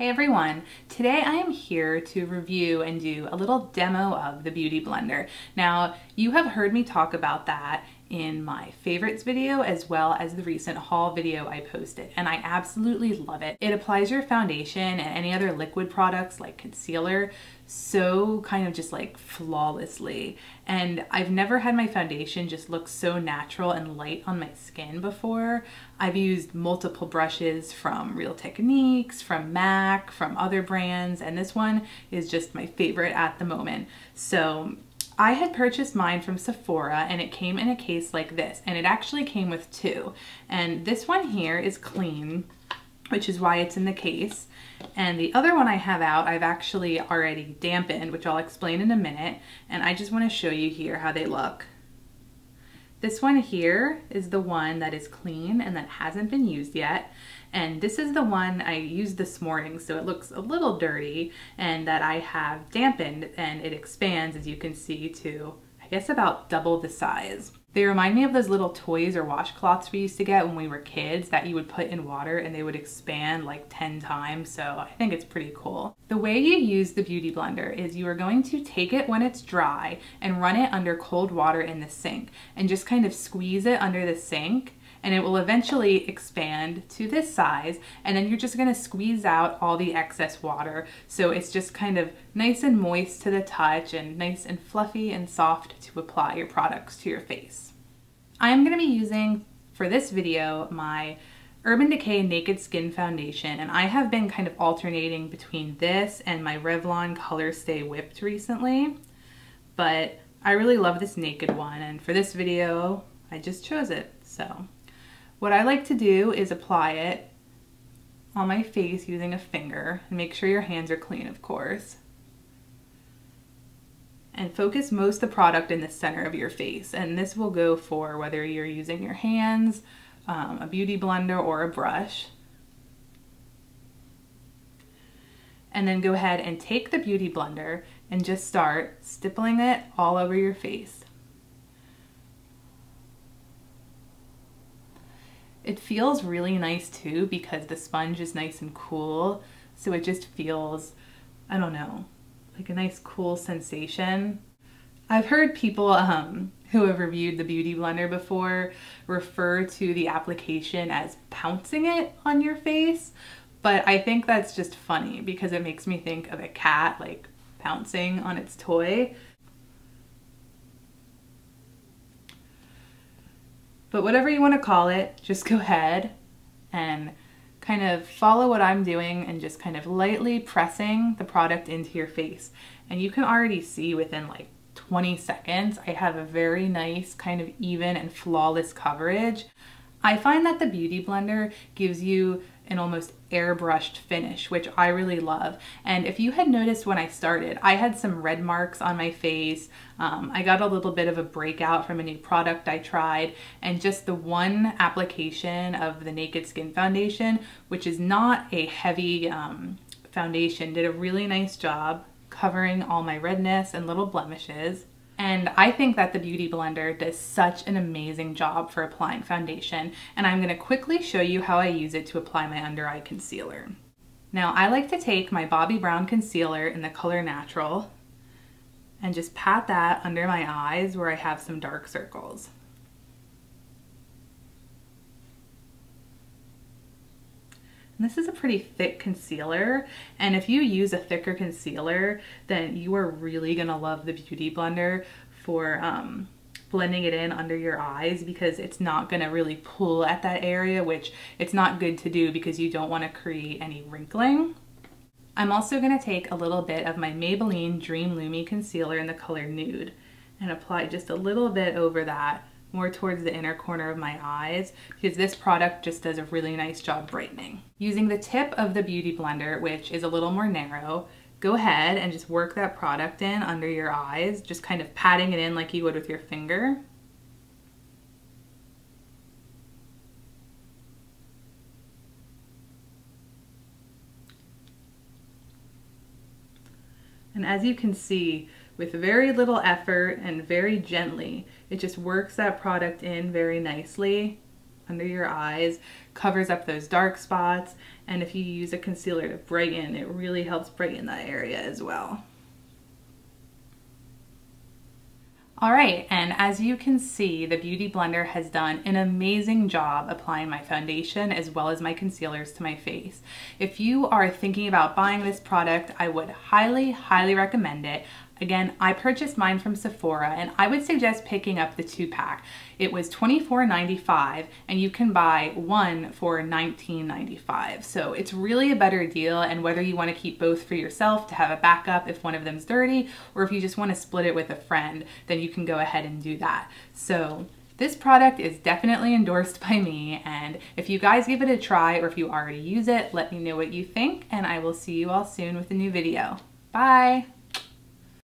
Hey everyone, today I am here to review and do a little demo of the Beauty Blender. Now, you have heard me talk about that in my favorites video as well as the recent haul video I posted, and I absolutely love it. It applies your foundation and any other liquid products like concealer so kind of just like flawlessly. And I've never had my foundation just look so natural and light on my skin before. I've used multiple brushes from Real Techniques, from MAC, from other brands, and this one is just my favorite at the moment. So I had purchased mine from Sephora and it came in a case like this, and it actually came with two. And this one here is clean, which is why it's in the case. And the other one I have out, I've actually already dampened, which I'll explain in a minute. And I just want to show you here how they look. This one here is the one that is clean and that hasn't been used yet. And this is the one I used this morning, so it looks a little dirty, and that I have dampened, and it expands, as you can see, to I guess about double the size. They remind me of those little toys or washcloths we used to get when we were kids that you would put in water and they would expand like 10 times, so I think it's pretty cool. The way you use the Beauty Blender is you are going to take it when it's dry and run it under cold water in the sink and just kind of squeeze it under the sink, and it will eventually expand to this size, and then you're just gonna squeeze out all the excess water so it's just kind of nice and moist to the touch and nice and fluffy and soft to apply your products to your face. I am gonna be using, for this video, my Urban Decay Naked Skin Foundation, and I have been kind of alternating between this and my Revlon Color Stay Whipped recently, but I really love this naked one, and for this video, I just chose it, so. What I like to do is apply it on my face using a finger, and make sure your hands are clean, of course. And focus most of the product in the center of your face. And this will go for whether you're using your hands, a beauty blender, or a brush. And then go ahead and take the Beauty Blender and just start stippling it all over your face. It feels really nice too because the sponge is nice and cool, so it just feels, I don't know, like a nice cool sensation. I've heard people who have reviewed the Beauty Blender before refer to the application as pouncing it on your face, but I think that's just funny because it makes me think of a cat like pouncing on its toy. But whatever you want to call it, just go ahead and kind of follow what I'm doing and just kind of lightly pressing the product into your face. And you can already see within like 20 seconds, I have a very nice kind of even and flawless coverage. I find that the Beauty Blender gives you an almost airbrushed finish, which I really love. And if you had noticed when I started, I had some red marks on my face. I got a little bit of a breakout from a new product I tried, and just the one application of the Naked Skin Foundation, which is not a heavy foundation, did a really nice job covering all my redness and little blemishes. And I think that the Beauty Blender does such an amazing job for applying foundation, and I'm going to quickly show you how I use it to apply my under eye concealer. Now, I like to take my Bobbi Brown concealer in the color Natural and just pat that under my eyes where I have some dark circles. And this is a pretty thick concealer, and if you use a thicker concealer, then you are really gonna love the Beauty Blender for blending it in under your eyes, because it's not gonna really pull at that area, which it's not good to do because you don't want to create any wrinkling. I'm also gonna take a little bit of my Maybelline Dream Lumi concealer in the color Nude and apply just a little bit over that, more towards the inner corner of my eyes, because this product just does a really nice job brightening. Using the tip of the Beauty Blender, which is a little more narrow, go ahead and just work that product in under your eyes, just kind of patting it in like you would with your finger. And as you can see, with very little effort and very gently, it just works that product in very nicely under your eyes, covers up those dark spots, and if you use a concealer to brighten, it really helps brighten that area as well. All right, and as you can see, the Beauty Blender has done an amazing job applying my foundation as well as my concealers to my face. If you are thinking about buying this product, I would highly, highly recommend it. Again, I purchased mine from Sephora, and I would suggest picking up the 2-pack. It was $24.95, and you can buy one for $19.95. So it's really a better deal, and whether you want to keep both for yourself to have a backup if one of them's dirty, or if you just want to split it with a friend, then you can go ahead and do that. So this product is definitely endorsed by me, and if you guys give it a try, or if you already use it, let me know what you think, and I will see you all soon with a new video. Bye!